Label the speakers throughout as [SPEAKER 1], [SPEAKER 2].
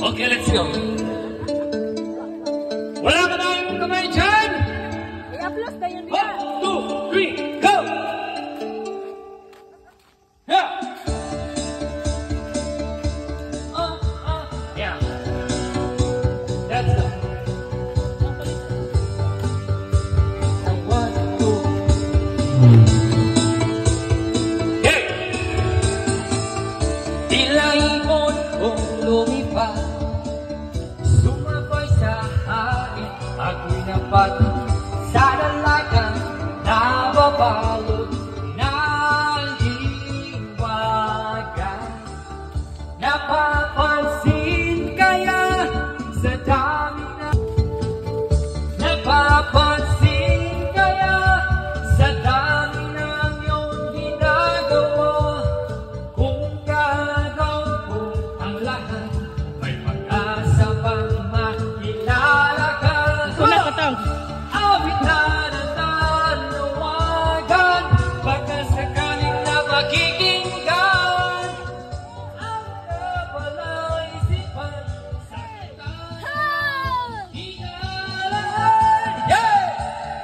[SPEAKER 1] Okay, let's go. Wala ka tayong kamay dyan!
[SPEAKER 2] I-applause tayo niya.
[SPEAKER 1] 1, 2, 3, go! Yeah! Yeah. That's the... 1, 2. Okay! Tila ibon kong lumipad, sumabay sa hangin, ako'y napat sa dalagang nababalot ng hiwaga. Napapansin kaya sa dami na napapansin kaya sa dami ng iyong ginagawa, kung gagawin ko ang lahat, may pag-asa pang makilala ka. Awit na nanawagan, baka sakaling na makikinggan ang napalaisipan sa kitang hinalaan.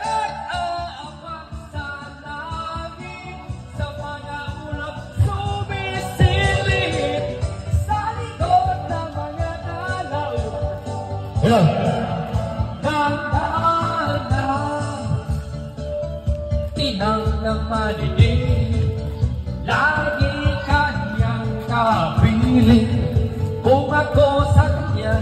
[SPEAKER 1] At aabang sa langit, sa mga ulap sumisilip sa likod ng mga dalaw. Tinang ng madidig, lagi kanyang kapiling. Kung ako sa kanya